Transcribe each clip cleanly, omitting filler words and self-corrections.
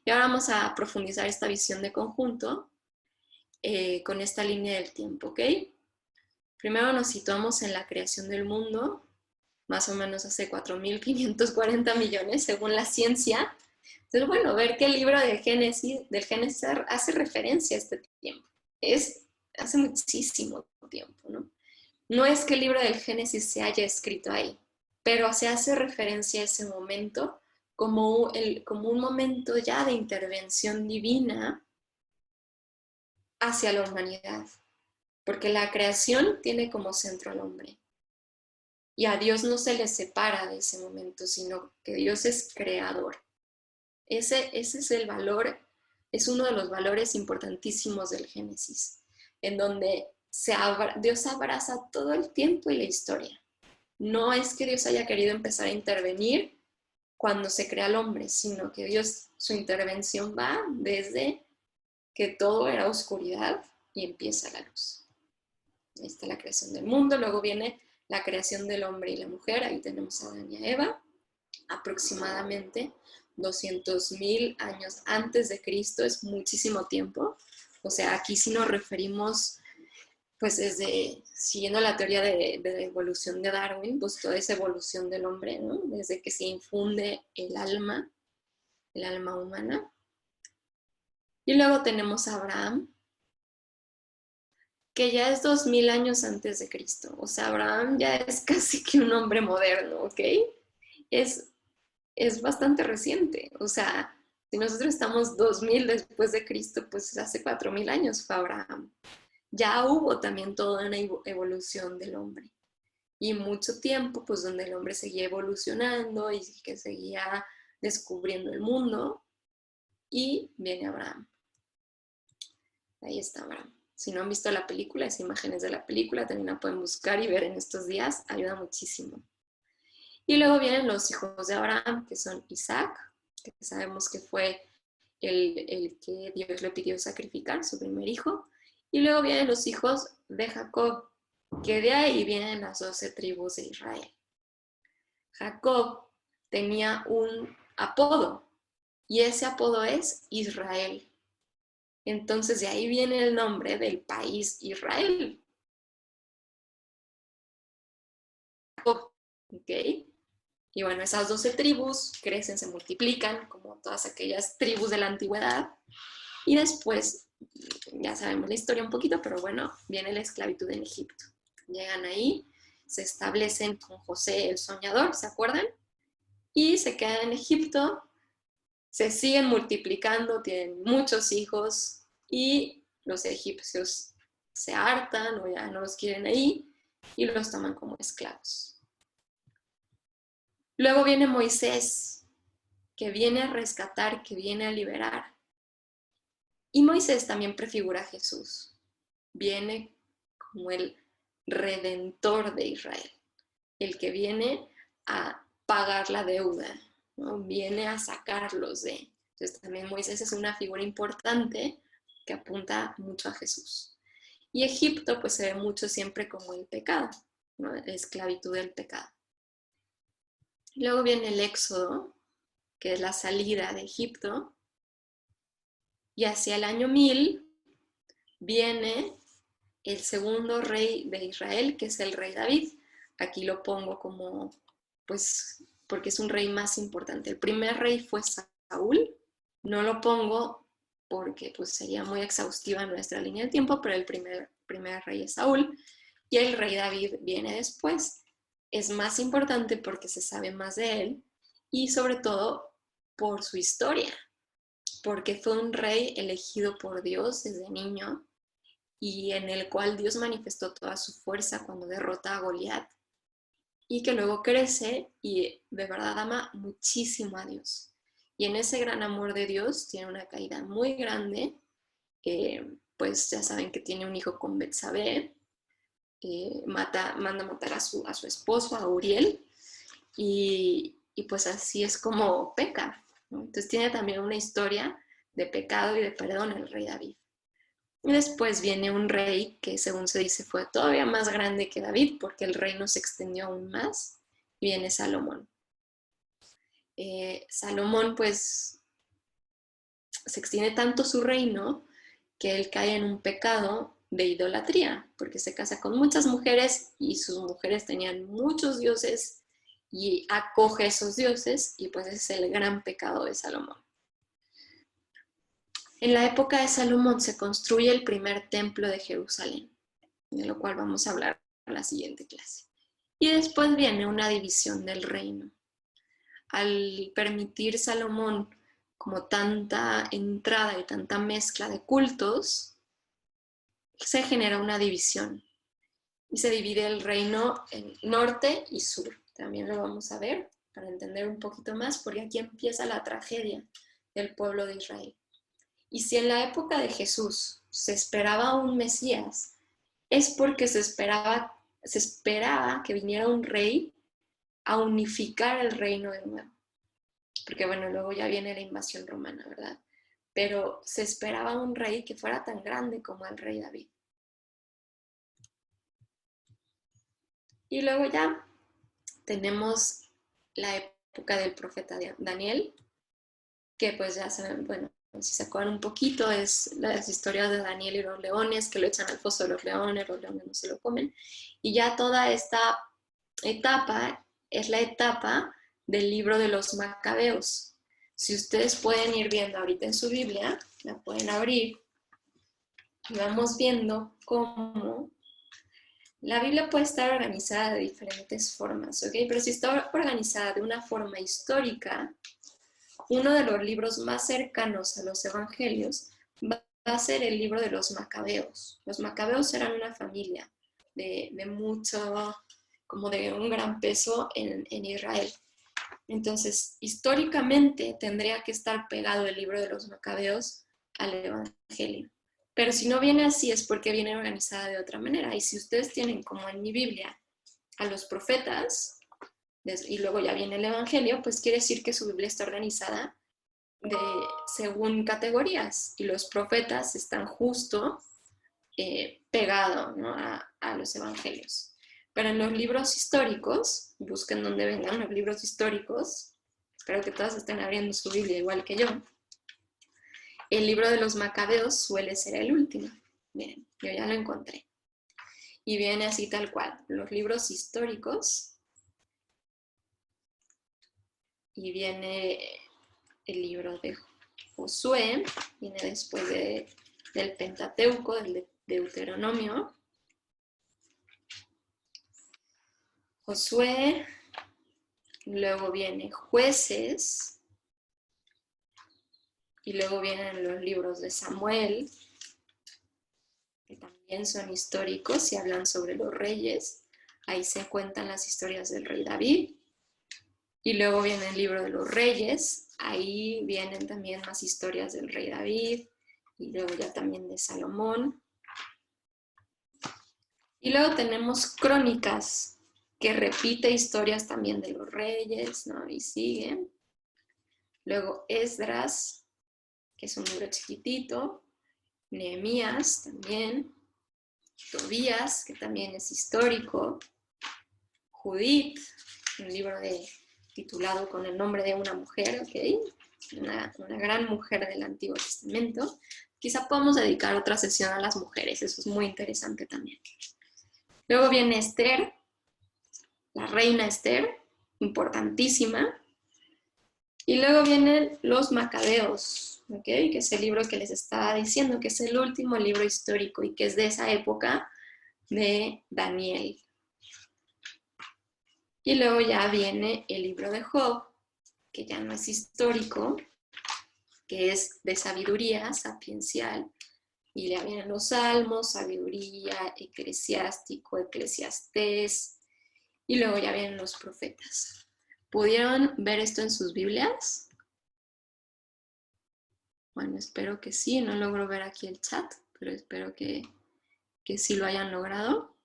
Y ahora vamos a profundizar esta visión de conjunto con esta línea del tiempo, ¿ok? Primero nos situamos en la creación del mundo, más o menos hace 4.540 millones, según la ciencia. Entonces, bueno, ver que el libro del Génesis hace referencia a este tiempo. Hace muchísimo tiempo, ¿no? No es que el libro del Génesis se haya escrito ahí, pero se hace referencia a ese momento como un momento ya de intervención divina hacia la humanidad, porque la creación tiene como centro al hombre. Y a Dios no se le separa de ese momento, sino que Dios es creador. Ese es el valor, es uno de los valores importantísimos del Génesis, en donde Dios abraza todo el tiempo y la historia. No es que Dios haya querido empezar a intervenir cuando se crea el hombre, sino que Dios, su intervención va desde que todo era oscuridad y empieza la luz. Ahí está la creación del mundo, luego viene la creación del hombre y la mujer, ahí tenemos a Adán y a Eva, aproximadamente 200.000 años antes de Cristo, es muchísimo tiempo. O sea, aquí sí nos referimos, pues siguiendo la teoría de la evolución de Darwin, pues toda esa evolución del hombre, ¿no? Desde que se infunde el alma humana. Y luego tenemos a Abraham, que ya es 2000 años antes de Cristo. O sea, Abraham ya es casi que un hombre moderno, ¿ok? Es, es bastante reciente. O sea, si nosotros estamos 2000 después de Cristo, pues hace 4000 años fue Abraham. Ya hubo también toda una evolución del hombre. Y mucho tiempo, pues donde el hombre seguía evolucionando y que seguía descubriendo el mundo. Y viene Abraham. Ahí está Abraham. Si no han visto la película, es imágenes de la película, también la pueden buscar y ver en estos días, ayuda muchísimo. Y luego vienen los hijos de Abraham, que son Isaac, que sabemos que fue el que Dios le pidió sacrificar, su primer hijo. Y luego vienen los hijos de Jacob, que de ahí vienen las 12 tribus de Israel. Jacob tenía un apodo, y ese apodo es Israel. Entonces de ahí viene el nombre del país Israel. ¿Ok? Y bueno, esas 12 tribus crecen, se multiplican, como todas aquellas tribus de la antigüedad. Y después, ya sabemos la historia un poquito, pero bueno, viene la esclavitud en Egipto. Llegan ahí, se establecen con José el soñador, ¿se acuerdan? Y se quedan en Egipto, se siguen multiplicando, tienen muchos hijos y los egipcios se hartan o ya no los quieren ahí y los toman como esclavos. Luego viene Moisés, que viene a rescatar, que viene a liberar. Y Moisés también prefigura a Jesús. Viene como el redentor de Israel, el que viene a pagar la deuda, ¿no? Viene a sacarlos de. Entonces también Moisés es una figura importante que apunta mucho a Jesús. Y Egipto pues se ve mucho siempre como el pecado, ¿no? La esclavitud del pecado. Luego viene el Éxodo, que es la salida de Egipto, y hacia el año 1000 viene el segundo rey de Israel, que es el rey David. Aquí lo pongo como, pues, porque es un rey más importante. El primer rey fue Saúl, no lo pongo porque pues sería muy exhaustiva nuestra línea de tiempo, pero el primer rey es Saúl, y el rey David viene después. Es más importante porque se sabe más de él, y sobre todo por su historia, porque fue un rey elegido por Dios desde niño, y en el cual Dios manifestó toda su fuerza cuando derrota a Goliat, y que luego crece y de verdad ama muchísimo a Dios. Y en ese gran amor de Dios tiene una caída muy grande, pues ya saben que tiene un hijo con Betsabé, manda matar a su esposo, a Uriel, y pues así es como peca, ¿no? Entonces tiene también una historia de pecado y de perdón el rey David. Y después viene un rey que según se dice fue todavía más grande que David porque el reino se extendió aún más. Viene Salomón. Salomón pues se extiende tanto su reino que él cae en un pecado de idolatría, porque se casa con muchas mujeres y sus mujeres tenían muchos dioses y acoge esos dioses, y pues ese es el gran pecado de Salomón. En la época de Salomón se construye el primer templo de Jerusalén, de lo cual vamos a hablar en la siguiente clase. Y después viene una división del reino. Al permitir Salomón como tanta entrada y tanta mezcla de cultos, se genera una división y se divide el reino en norte y sur. También lo vamos a ver para entender un poquito más, porque aquí empieza la tragedia del pueblo de Israel. Y si en la época de Jesús se esperaba un Mesías, es porque se esperaba que viniera un rey a unificar el reino de nuevo. Porque bueno, luego ya viene la invasión romana, ¿verdad? Pero se esperaba un rey que fuera tan grande como el rey David. Y luego ya tenemos la época del profeta Daniel, que pues ya saben, bueno, si se acuerdan un poquito, es las historias de Daniel y los leones, que lo echan al foso de los leones no se lo comen. Y ya toda esta etapa es la etapa del libro de los Macabeos. Si ustedes pueden ir viendo ahorita en su Biblia, la pueden abrir, y vamos viendo cómo la Biblia puede estar organizada de diferentes formas, ¿ok? Pero si está organizada de una forma histórica, uno de los libros más cercanos a los evangelios va a ser el libro de los Macabeos. Los Macabeos eran una familia de mucho, como de un gran peso en Israel. Entonces, históricamente tendría que estar pegado el libro de los Macabeos al evangelio. Pero si no viene así es porque viene organizada de otra manera. Y si ustedes tienen, como en mi Biblia, a los profetas, y luego ya viene el evangelio, pues quiere decir que su Biblia está organizada según categorías. Y los profetas están justo pegados, ¿no?, a los evangelios. Pero en los libros históricos, busquen donde vengan los libros históricos, espero que todas estén abriendo su Biblia igual que yo, el libro de los Macabeos suele ser el último. Miren, yo ya lo encontré. Y viene así tal cual, los libros históricos, y viene el libro de Josué, viene después del Pentateuco, del Deuteronomio. Josué, luego viene Jueces, y luego vienen los libros de Samuel, que también son históricos y hablan sobre los reyes. Ahí se cuentan las historias del rey David. Y luego viene el libro de los reyes, ahí vienen también más historias del rey David, y luego ya también de Salomón. Y luego tenemos Crónicas, que repite historias también de los reyes, ¿no? Y siguen. Luego Esdras, que es un libro chiquitito. Nehemías también. Tobías, que también es histórico. Judith, un libro titulado con el nombre de una mujer, ¿ok? Una gran mujer del Antiguo Testamento. Quizá podamos dedicar otra sesión a las mujeres, eso es muy interesante también. Luego viene Esther, la reina Esther, importantísima. Y luego vienen los Macabeos, ¿ok? Que es el libro que les estaba diciendo, que es el último libro histórico y que es de esa época de Daniel. Y luego ya viene el libro de Job, que ya no es histórico, que es de sabiduría, sapiencial, y ya vienen los salmos, sabiduría, eclesiástico, eclesiastés, y luego ya vienen los profetas. ¿Pudieron ver esto en sus Biblias? Bueno, espero que sí, no logro ver aquí el chat, pero espero que sí lo hayan logrado.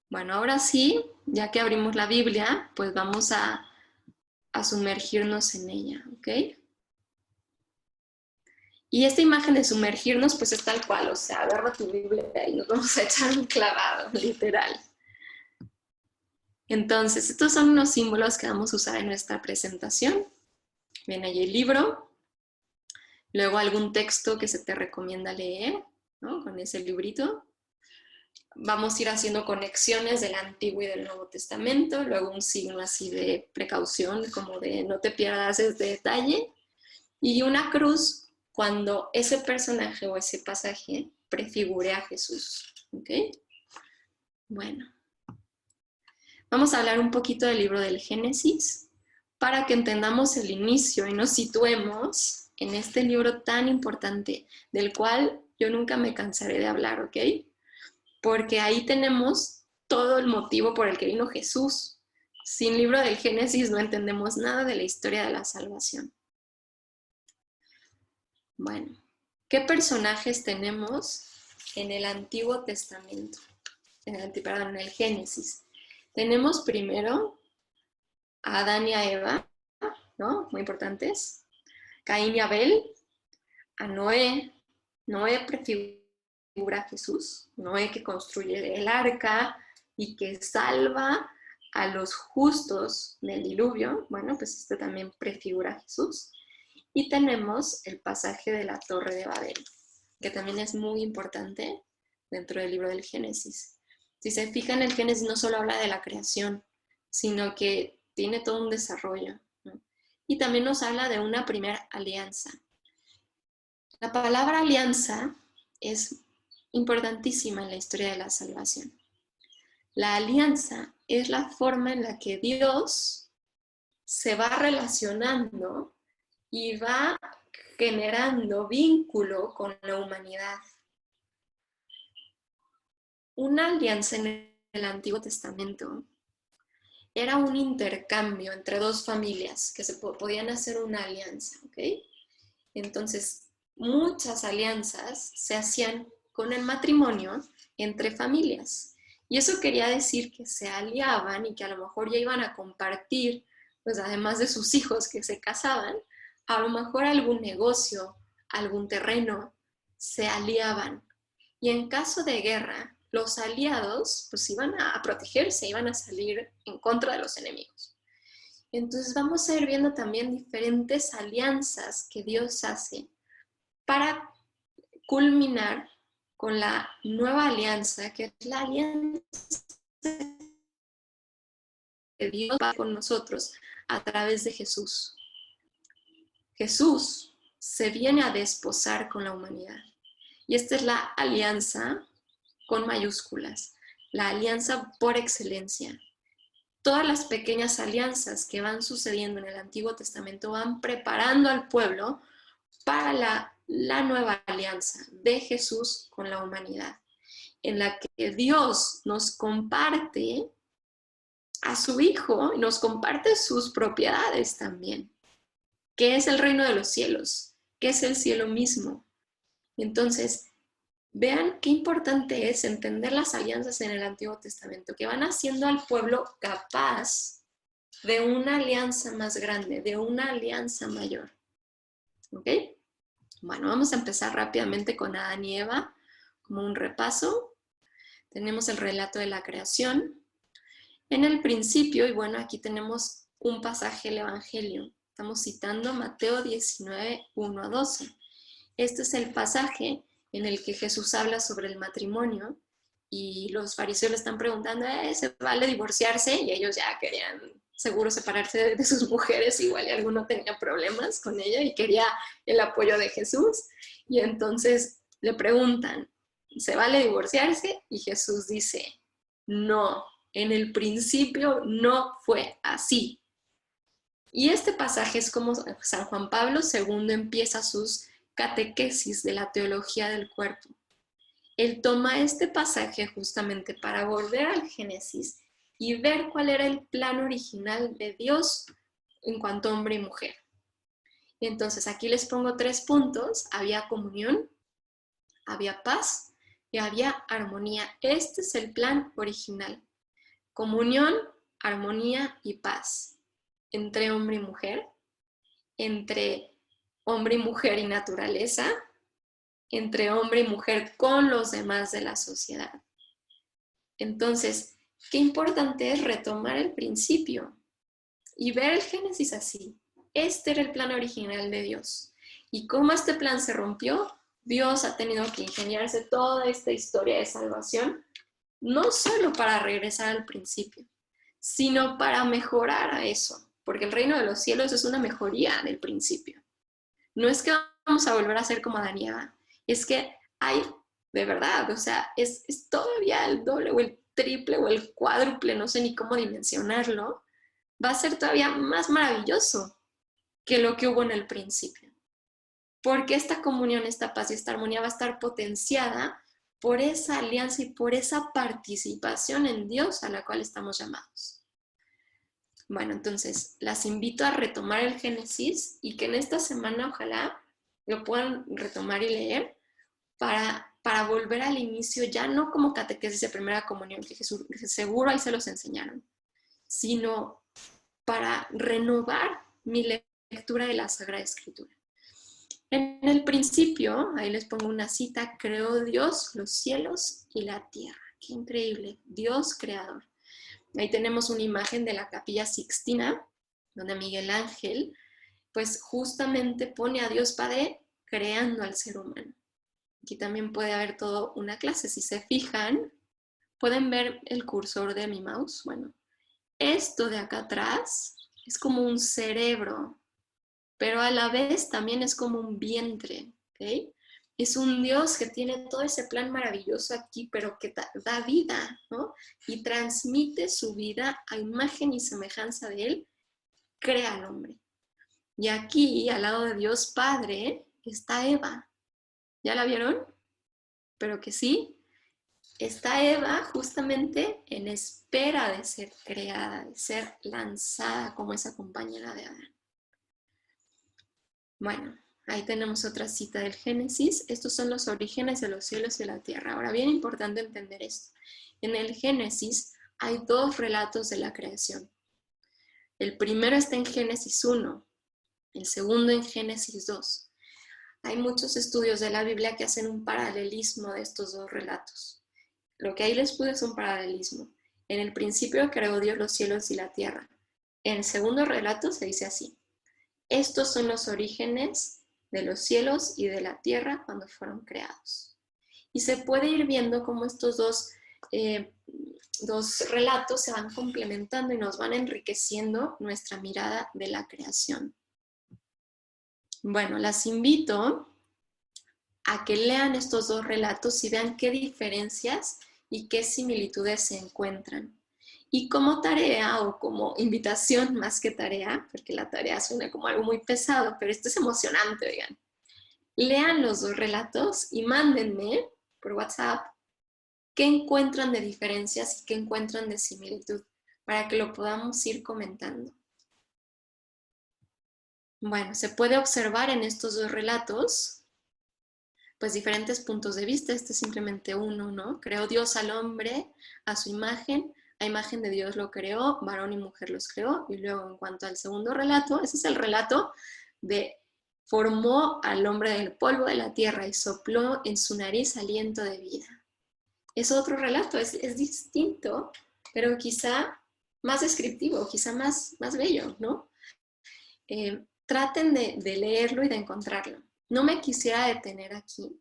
Bueno, ahora sí, ya que abrimos la Biblia, pues vamos a sumergirnos en ella, ¿ok? Y esta imagen de sumergirnos, pues es tal cual, o sea, agarra tu Biblia y nos vamos a echar un clavado, literal. Entonces, estos son unos símbolos que vamos a usar en nuestra presentación. Viene ahí el libro, luego algún texto que se te recomienda leer, ¿no? Con ese librito. Vamos a ir haciendo conexiones del Antiguo y del Nuevo Testamento, luego un signo así de precaución, como de no te pierdas este detalle, y una cruz cuando ese personaje o ese pasaje prefigure a Jesús. ¿Ok? Bueno, vamos a hablar un poquito del libro del Génesis para que entendamos el inicio y nos situemos en este libro tan importante del cual yo nunca me cansaré de hablar, ¿ok? Porque ahí tenemos todo el motivo por el que vino Jesús. Sin libro del Génesis no entendemos nada de la historia de la salvación. Bueno, ¿qué personajes tenemos en el Antiguo Testamento? En el Génesis. Tenemos primero a Adán y a Eva, ¿no? Muy importantes. Caín y Abel, a Noé. Noé prefigura a Jesús. Noé que construye el arca y que salva a los justos del diluvio. Bueno, pues este también prefigura a Jesús. Y tenemos el pasaje de la Torre de Babel, que también es muy importante dentro del libro del Génesis. Si se fijan, el Génesis no solo habla de la creación, sino que tiene todo un desarrollo, ¿no? Y también nos habla de una primera alianza. La palabra alianza es importantísima en la historia de la salvación. La alianza es la forma en la que Dios se va relacionando y va generando vínculo con la humanidad. Una alianza en el Antiguo Testamento era un intercambio entre dos familias que se podían hacer una alianza, ¿ok? Entonces, muchas alianzas se hacían con el matrimonio entre familias. Y eso quería decir que se aliaban y que a lo mejor ya iban a compartir, pues además de sus hijos que se casaban, a lo mejor algún negocio, algún terreno, se aliaban. Y en caso de guerra, los aliados pues iban a protegerse, iban a salir en contra de los enemigos. Entonces vamos a ir viendo también diferentes alianzas que Dios hace para culminar con la nueva alianza, que es la alianza que Dios va con nosotros a través de Jesús. Jesús se viene a desposar con la humanidad. Y esta es la alianza con mayúsculas, la alianza por excelencia. Todas las pequeñas alianzas que van sucediendo en el Antiguo Testamento van preparando al pueblo para la nueva alianza de Jesús con la humanidad, en la que Dios nos comparte a su Hijo y nos comparte sus propiedades también, que es el reino de los cielos, que es el cielo mismo. Entonces, vean qué importante es entender las alianzas en el Antiguo Testamento, que van haciendo al pueblo capaz de una alianza más grande, de una alianza mayor. ¿Ok? Bueno, vamos a empezar rápidamente con Adán y Eva, como un repaso. Tenemos el relato de la creación. En el principio, y bueno, aquí tenemos un pasaje del Evangelio. Estamos citando Mateo 19, 1 a 12. Este es el pasaje en el que Jesús habla sobre el matrimonio y los fariseos le están preguntando, ¿se vale divorciarse? Y ellos ya querían seguro separarse de sus mujeres, igual y alguno tenía problemas con ella y quería el apoyo de Jesús. Y entonces le preguntan, ¿se vale divorciarse? Y Jesús dice, no, en el principio no fue así. Y este pasaje es como San Juan Pablo II empieza sus catequesis de la teología del cuerpo. Él toma este pasaje justamente para volver al Génesis y ver cuál era el plan original de Dios en cuanto a hombre y mujer. Y entonces aquí les pongo 3 puntos. Había comunión, había paz y había armonía. Este es el plan original. Comunión, armonía y paz entre hombre y mujer, entre hombre y mujer y naturaleza, entre hombre y mujer con los demás de la sociedad. Entonces, qué importante es retomar el principio y ver el Génesis así. Este era el plan original de Dios. Y como este plan se rompió, Dios ha tenido que ingeniarse toda esta historia de salvación, no solo para regresar al principio, sino para mejorar a eso, porque el reino de los cielos es una mejoría del principio. No es que vamos a volver a ser como Adán y Eva, es que hay, de verdad, o sea, es todavía el doble o el triple o el cuádruple, no sé ni cómo dimensionarlo, va a ser todavía más maravilloso que lo que hubo en el principio. Porque esta comunión, esta paz y esta armonía va a estar potenciada por esa alianza y por esa participación en Dios a la cual estamos llamados. Bueno, entonces las invito a retomar el Génesis y que en esta semana ojalá lo puedan retomar y leer para volver al inicio, ya no como catequesis de primera comunión, que seguro ahí se los enseñaron, sino para renovar mi lectura de la Sagrada Escritura. En el principio, ahí les pongo una cita, creó Dios los cielos y la tierra. Qué increíble, Dios creador. Ahí tenemos una imagen de la Capilla Sixtina, donde Miguel Ángel, pues justamente pone a Dios Padre creando al ser humano. Aquí también puede haber toda una clase. Si se fijan, pueden ver el cursor de mi mouse. Bueno, esto de acá atrás es como un cerebro, pero a la vez también es como un vientre, ¿ok? Es un Dios que tiene todo ese plan maravilloso aquí, pero que da vida, ¿no? Y transmite su vida a imagen y semejanza de Él, crea al hombre. Y aquí, al lado de Dios Padre, está Eva. ¿Ya la vieron? Pero que sí, está Eva justamente en espera de ser creada, de ser lanzada como esa compañera de Adán. Bueno, ahí tenemos otra cita del Génesis. Estos son los orígenes de los cielos y la tierra. Ahora, bien importante entender esto. En el Génesis hay dos relatos de la creación. El primero está en Génesis 1, el segundo en Génesis 2. Hay muchos estudios de la Biblia que hacen un paralelismo de estos dos relatos. Lo que ahí les puse es un paralelismo. En el principio creó Dios los cielos y la tierra. En el segundo relato se dice así: estos son los orígenes de los cielos y de la tierra cuando fueron creados. Y se puede ir viendo cómo estos dos relatos se van complementando y nos van enriqueciendo nuestra mirada de la creación. Bueno, las invito a que lean estos dos relatos y vean qué diferencias y qué similitudes se encuentran. Y como tarea o como invitación más que tarea, porque la tarea suena como algo muy pesado, pero esto es emocionante, oigan. Lean los dos relatos y mándenme por WhatsApp qué encuentran de diferencias y qué encuentran de similitud, para que lo podamos ir comentando. Bueno, se puede observar en estos dos relatos pues diferentes puntos de vista. Este es simplemente uno, ¿no? Creó Dios al hombre a su imagen, a imagen de Dios lo creó, varón y mujer los creó. Y luego en cuanto al segundo relato, ese es el relato de formó al hombre del polvo de la tierra y sopló en su nariz aliento de vida. Es otro relato, es distinto, pero quizá más descriptivo, quizá más bello, ¿no? Traten de leerlo y de encontrarlo. No me quisiera detener aquí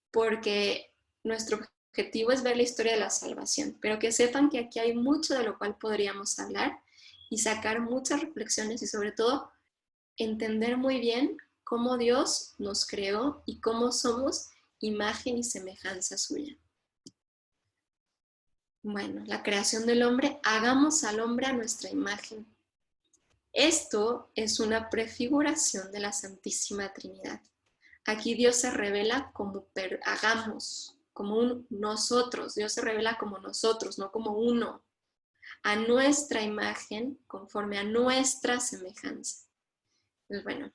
porque nuestro objetivo es ver la historia de la salvación, pero que sepan que aquí hay mucho de lo cual podríamos hablar y sacar muchas reflexiones y sobre todo entender muy bien cómo Dios nos creó y cómo somos imagen y semejanza suya. Bueno, la creación del hombre, hagamos al hombre a nuestra imagen. Esto es una prefiguración de la Santísima Trinidad. Aquí Dios se revela como hagamos, como un nosotros. Dios se revela como nosotros, no como uno. A nuestra imagen, conforme a nuestra semejanza. Pues bueno,